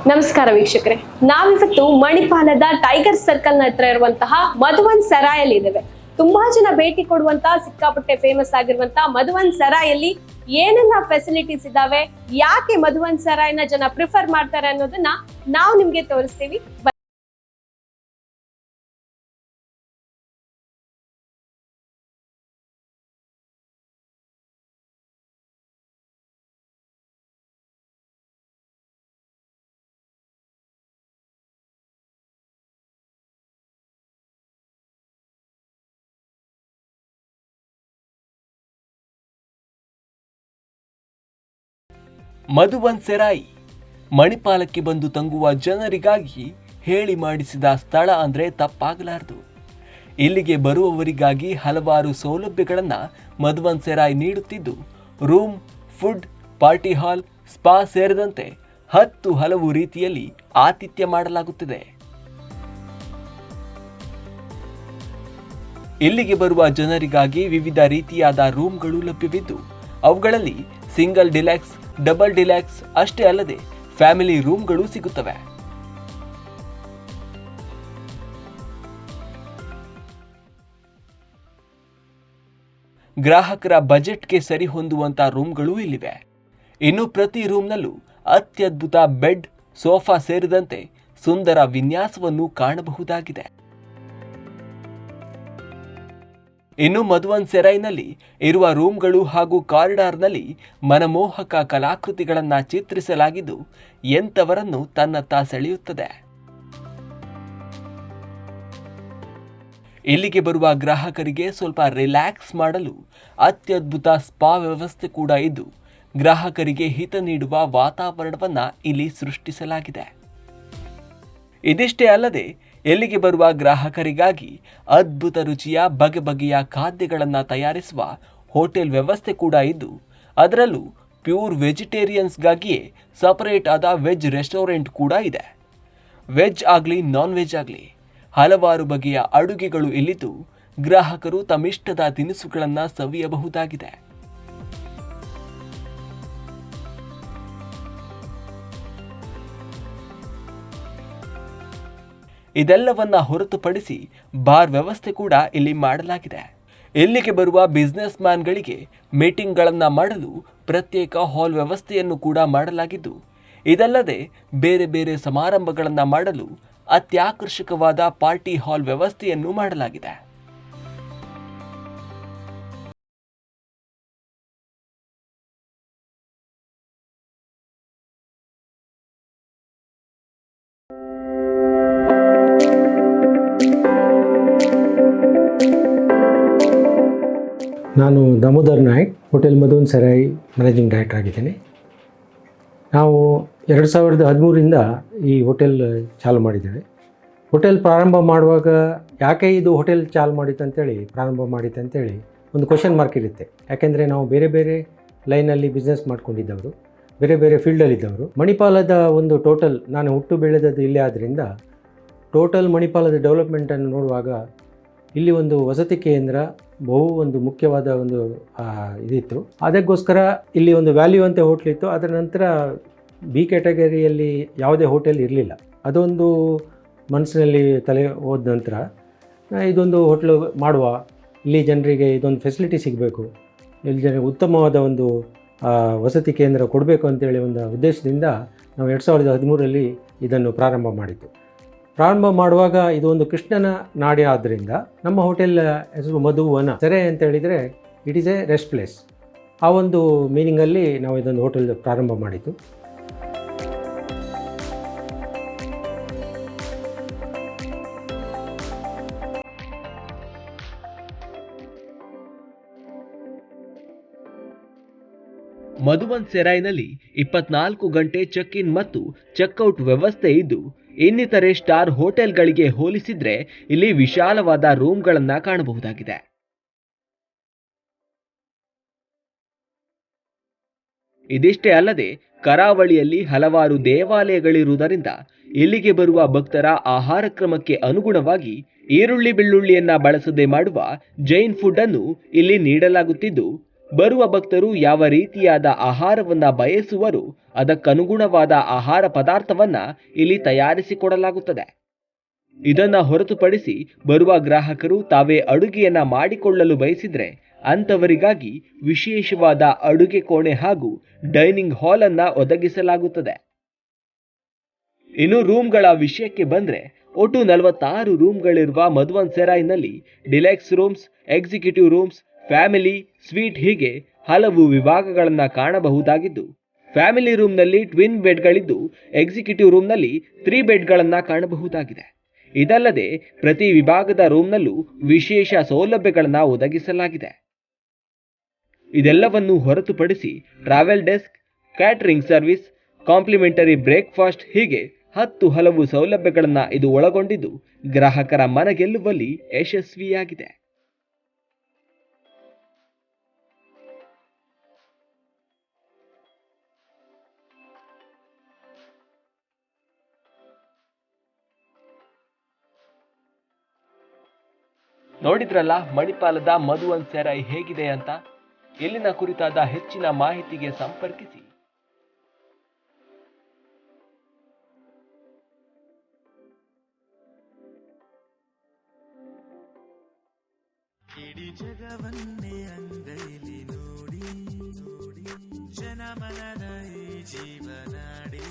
ನಮಸ್ಕಾರ ವೀಕ್ಷಕರೇ, ನಾವಿವತ್ತು ಮಣಿಪಾಲದ ಟೈಗರ್ ಸರ್ಕಲ್ ನ ಹತ್ರ ಇರುವಂತಹ ಮಧುವನ್ ಸರಾಯಲ್ಲಿ ಇದ್ದೇವೆ. ತುಂಬಾ ಜನ ಭೇಟಿ ಕೊಡುವಂತಹ ಸಿಕ್ಕಾಪಟ್ಟೆ ಫೇಮಸ್ ಆಗಿರುವಂತಹ ಮಧುವನ್ ಸರಾಯಲ್ಲಿ ಏನೆಲ್ಲ ಫೆಸಿಲಿಟೀಸ್ ಇದಾವೆ, ಯಾಕೆ ಮಧುವನ್ ಸರಾಯ್ನ ಜನ ಪ್ರಿಫರ್ ಮಾಡ್ತಾರೆ ಅನ್ನೋದನ್ನ ನಾವು ನಿಮ್ಗೆ ತೋರಿಸ್ತೀವಿ. ಮಧುವನ್ ಸೆರಾಯಿ ಮಣಿಪಾಲಕ್ಕೆ ಬಂದು ತಂಗುವ ಜನರಿಗಾಗಿ ಹೇಳಿ ಮಾಡಿಸಿದ ಸ್ಥಳ ಅಂದರೆ ತಪ್ಪಾಗಲಾರದು. ಇಲ್ಲಿಗೆ ಬರುವವರಿಗಾಗಿ ಹಲವಾರು ಸೌಲಭ್ಯಗಳನ್ನು ಮಧುವನ್ ಸೆರಾಯಿ ನೀಡುತ್ತಿದ್ದು, room, food, party hall, spa ಸೇರಿದಂತೆ 10 ಹಲವು ರೀತಿಯಲ್ಲಿ ಆತಿಥ್ಯ ಮಾಡಲಾಗುತ್ತಿದೆ. ಇಲ್ಲಿಗೆ ಬರುವ ಜನರಿಗಾಗಿ ವಿವಿಧ ರೀತಿಯಾದ ರೂಮ್ಗಳು ಲಭ್ಯವಿದ್ದು, ಅವುಗಳಲ್ಲಿ ಸಿಂಗಲ್ ಡಿಲೆಕ್ಸ್, ಡಬಲ್ ಡಿಲೆಕ್ಸ್ ಅಷ್ಟೇ ಅಲ್ಲದೆ ಫ್ಯಾಮಿಲಿ ರೂಮ್ಗಳು ಸಿಗುತ್ತವೆ. ಗ್ರಾಹಕರ ಬಜೆಟ್ಗೆ ಸರಿ ಹೊಂದುವಂತ ರೂಮ್ಗಳು ಇಲ್ಲಿವೆ. ಇನ್ನು ಪ್ರತಿ ರೂಮ್ನಲ್ಲೂ ಅತ್ಯದ್ಭುತ ಬೆಡ್, ಸೋಫಾ ಸೇರಿದಂತೆ ಸುಂದರ ವಿನ್ಯಾಸವನ್ನು ಕಾಣಬಹುದಾಗಿದೆ. ಇನ್ನು ಮಧುವನ್ ಸೆರೈನಲ್ಲಿ ಇರುವ ರೂಮ್ಗಳು ಹಾಗೂ ಕಾರಿಡಾರ್ನಲ್ಲಿ ಮನಮೋಹಕ ಕಲಾಕೃತಿಗಳನ್ನು ಚಿತ್ರಿಸಲಾಗಿದ್ದು, ಎಂಥವರನ್ನು ತನ್ನತ್ತ ಸೆಳೆಯುತ್ತದೆ. ಇಲ್ಲಿಗೆ ಬರುವ ಗ್ರಾಹಕರಿಗೆ ಸ್ವಲ್ಪ ರಿಲ್ಯಾಕ್ಸ್ ಮಾಡಲು ಅತ್ಯದ್ಭುತ ಸ್ಪಾ ವ್ಯವಸ್ಥೆ ಕೂಡ ಇದ್ದು, ಗ್ರಾಹಕರಿಗೆ ಹಿತ ನೀಡುವ ವಾತಾವರಣವನ್ನು ಇಲ್ಲಿ ಸೃಷ್ಟಿಸಲಾಗಿದೆ. ಇದಿಷ್ಟೇ ಅಲ್ಲದೆ ಇಲ್ಲಿಗೆ ಬರುವ ಗ್ರಾಹಕರಿಗಾಗಿ ಅದ್ಭುತ ರುಚಿಯ ಬಗೆ ಬಗೆಯ ಖಾದ್ಯಗಳನ್ನು ತಯಾರಿಸುವ ಹೋಟೆಲ್ ವ್ಯವಸ್ಥೆ ಕೂಡ ಇದ್ದು, ಅದರಲ್ಲೂ ಪ್ಯೂರ್ ವೆಜಿಟೇರಿಯನ್ಸ್ಗಾಗಿಯೇ ಸಪರೇಟ್ ಆದ ವೆಜ್ ರೆಸ್ಟೋರೆಂಟ್ ಕೂಡ ಇದೆ. ವೆಜ್ ಆಗಲಿ ನಾನ್ ವೆಜ್ ಆಗಲಿ ಹಲವಾರು ಬಗೆಯ ಅಡುಗೆಗಳು ಇಲ್ಲಿದ್ದು, ಗ್ರಾಹಕರು ತಮ್ಮಿಷ್ಟದ ತಿನಿಸುಗಳನ್ನು ಸವಿಯಬಹುದಾಗಿದೆ. ಇದೆಲ್ಲವನ್ನ ಹೊರತುಪಡಿಸಿ ಬಾರ್ ವ್ಯವಸ್ಥೆ ಕೂಡ ಇಲ್ಲಿ ಮಾಡಲಾಗಿದೆ. ಇಲ್ಲಿಗೆ ಬರುವ ಬಿಸ್ನೆಸ್ ಮ್ಯಾನ್ಗಳಿಗೆ ಮೀಟಿಂಗ್ಗಳನ್ನು ಮಾಡಲು ಪ್ರತ್ಯೇಕ ಹಾಲ್ ವ್ಯವಸ್ಥೆಯನ್ನು ಕೂಡ ಮಾಡಲಾಗಿದ್ದು, ಇದಲ್ಲದೆ ಬೇರೆ ಬೇರೆ ಸಮಾರಂಭಗಳನ್ನು ಮಾಡಲು ಅತ್ಯಾಕರ್ಷಕವಾದ ಪಾರ್ಟಿ ಹಾಲ್ ವ್ಯವಸ್ಥೆಯನ್ನು ಮಾಡಲಾಗಿದೆ. ನಾನು Damodar Naik, hotel Madhuvan Serai managing director ಆಗಿದ್ದೇನೆ. ನಾವು 2013ರಿಂದ ಈ ಹೋಟೆಲ್ ಚಾಲು ಮಾಡಿದ್ದೇವೆ. ಹೋಟೆಲ್ ಪ್ರಾರಂಭ ಮಾಡುವಾಗ ಯಾಕೆ ಇದು ಹೋಟೆಲ್ ಚಾಲು ಪ್ರಾರಂಭ ಮಾಡಿತ್ತು ಅಂತೇಳಿ ಒಂದು ಕ್ವಶನ್ ಮಾರ್ಕ್ ಇರುತ್ತೆ. ಯಾಕೆಂದರೆ ನಾವು ಬೇರೆ ಬೇರೆ ಲೈನಲ್ಲಿ ಬಿಸ್ನೆಸ್ ಮಾಡ್ಕೊಂಡಿದ್ದವರು, ಬೇರೆ ಬೇರೆ ಫೀಲ್ಡಲ್ಲಿದ್ದವರು. ಮಣಿಪಾಲದ ಒಂದು ಟೋಟಲ್, ನಾನು ಹುಟ್ಟು ಬೆಳೆದದ್ದು ಇಲ್ಲೇ ಆದ್ದರಿಂದ ಟೋಟಲ್ ಮಣಿಪಾಲದ ಡೆವಲಪ್ಮೆಂಟನ್ನು ನೋಡುವಾಗ ಇಲ್ಲಿ ಒಂದು ವಸತಿ ಕೇಂದ್ರ ಒಂದು ಮುಖ್ಯವಾದ ಒಂದು ಇದಿತ್ತು. ಅದಕ್ಕೋಸ್ಕರ ಇಲ್ಲಿ ಒಂದು ವ್ಯಾಲ್ಯೂ ಅಂತ ಹೋಟ್ಲಿತ್ತು. ಅದರ ನಂತರ ಬಿ ಕ್ಯಾಟಗರಿಯಲ್ಲಿ ಯಾವುದೇ ಹೋಟೆಲ್ ಇರಲಿಲ್ಲ. ಅದೊಂದು ಮನಸ್ಸಿನಲ್ಲಿ ತಲೆ ಹೋದ ನಂತರ ಇದೊಂದು ಹೋಟ್ಲು ಮಾಡುವ, ಇಲ್ಲಿ ಜನರಿಗೆ ಇದೊಂದು ಫೆಸಿಲಿಟಿ ಸಿಗಬೇಕು, ಇಲ್ಲಿ ಜನರಿಗೆ ಉತ್ತಮವಾದ ಒಂದು ವಸತಿ ಕೇಂದ್ರ ಕೊಡಬೇಕು ಅಂತೇಳಿ ಒಂದು ಉದ್ದೇಶದಿಂದ ನಾವು 2013ರಲ್ಲಿ ಇದನ್ನು ಪ್ರಾರಂಭ ಮಾಡಿದ್ದು. ಪ್ರಾರಂಭ ಮಾಡುವಾಗ ಇದು ಒಂದು ಕೃಷ್ಣನ ನಾಡಿ ಆದ್ದರಿಂದ ನಮ್ಮ ಹೋಟೆಲ್ ಹೆಸರು ಮಧುವನ ಸೆರೆ ಅಂತ ಹೇಳಿದರೆ it is A rest place. ಆ ಒಂದು ಮೀನಿಂಗಲ್ಲಿ ನಾವು ಇದೊಂದು ಹೋಟೆಲ್ ಪ್ರಾರಂಭ ಮಾಡಿದ್ದು. ಮಧುವನ್ ಸೆರಾಯ್ನಲ್ಲಿ 24 ಗಂಟೆ ಚೆಕ್ ಇನ್ ಮತ್ತು ಚೆಕ್ಔಟ್ ವ್ಯವಸ್ಥೆ ಇದ್ದು, ಇನ್ನಿತರೆ ಸ್ಟಾರ್ ಹೋಟೆಲ್ಗಳಿಗೆ ಹೋಲಿಸಿದ್ರೆ ಇಲ್ಲಿ ವಿಶಾಲವಾದ ರೂಮ್ಗಳನ್ನು ಕಾಣಬಹುದಾಗಿದೆ. ಇದಿಷ್ಟೇ ಅಲ್ಲದೆ ಕರಾವಳಿಯಲ್ಲಿ ಹಲವಾರು ದೇವಾಲಯಗಳಿರುವುದರಿಂದ ಇಲ್ಲಿಗೆ ಬರುವ ಭಕ್ತರ ಆಹಾರ ಕ್ರಮಕ್ಕೆ ಅನುಗುಣವಾಗಿ ಈರುಳ್ಳಿ ಬೆಳ್ಳುಳ್ಳಿಯನ್ನ ಬಳಸದೆ ಮಾಡುವ ಜೈನ್ ಫುಡ್ ಅನ್ನು ಇಲ್ಲಿ ನೀಡಲಾಗುತ್ತಿದ್ದು, ಬರುವ ಭಕ್ತರು ಯಾವ ರೀತಿಯಾದ ಆಹಾರವನ್ನ ಬಯಸುವರೋ ಅದಕ್ಕನುಗುಣವಾದ ಆಹಾರ ಪದಾರ್ಥವನ್ನ ಇಲ್ಲಿ ತಯಾರಿಸಿಕೊಡಲಾಗುತ್ತದೆ. ಇದನ್ನ ಹೊರತುಪಡಿಸಿ ಬರುವ ಗ್ರಾಹಕರು ತಾವೇ ಅಡುಗೆಯನ್ನ ಮಾಡಿಕೊಳ್ಳಲು ಬಯಸಿದ್ರೆ ಅಂತವರಿಗಾಗಿ ವಿಶೇಷವಾದ ಅಡುಗೆ ಕೋಣೆ ಹಾಗೂ ಡೈನಿಂಗ್ ಹಾಲ್ ಅನ್ನ ಒದಗಿಸಲಾಗುತ್ತದೆ. ಇನ್ನು ರೂಮ್ಗಳ ವಿಷಯಕ್ಕೆ ಬಂದ್ರೆ ಒಟ್ಟು 46 ರೂಮ್ಗಳಿರುವ ಮಧುವನ್ ಸೆರಾಯ್ನಲ್ಲಿ deluxe rooms, executive rooms, family, suite ಹೀಗೆ ಹಲವು ವಿಭಾಗಗಳನ್ನ ಕಾಣಬಹುದಾಗಿದ್ದು, ಫ್ಯಾಮಿಲಿ ರೂಮ್ನಲ್ಲಿ ಟ್ವಿನ್ ಬೆಡ್ಗಳಿದ್ದು ಎಕ್ಸಿಕ್ಯೂಟಿವ್ ರೂಮ್ನಲ್ಲಿ 3 ಬೆಡ್ಗಳನ್ನ ಕಾಣಬಹುದಾಗಿದೆ. ಇದಲ್ಲದೆ ಪ್ರತಿ ವಿಭಾಗದ ರೂಮ್ನಲ್ಲೂ ವಿಶೇಷ ಸೌಲಭ್ಯಗಳನ್ನ ಒದಗಿಸಲಾಗಿದೆ. ಇದೆಲ್ಲವನ್ನು ಹೊರತುಪಡಿಸಿ travel desk, catering service, complementary breakfast ಹೀಗೆ 10 ಹಲವು ಸೌಲಭ್ಯಗಳನ್ನ ಇದು ಒಳಗೊಂಡಿದ್ದು ಗ್ರಾಹಕರ ಮನಗೆಲ್ಲುವಲ್ಲಿ ಯಶಸ್ವಿಯಾಗಿದೆ. ನೋಡಿದ್ರಲ್ಲ ಮಣಿಪಾಲದ ಮಧುವನ್ ಸೆರಾಯ್ ಹೇಗಿದೆ ಅಂತ. ಇಲ್ಲಿನ ಕುರಿತಾದ ಹೆಚ್ಚಿನ ಮಾಹಿತಿಗೆ ಸಂಪರ್ಕಿಸಿ. ಇಡೀ ಜಗವನ್ನೇ ಅಂಗೈಲಿ ನೋಡಿ ಜನಮನದ ಈ ಜೀವನಾಡಿ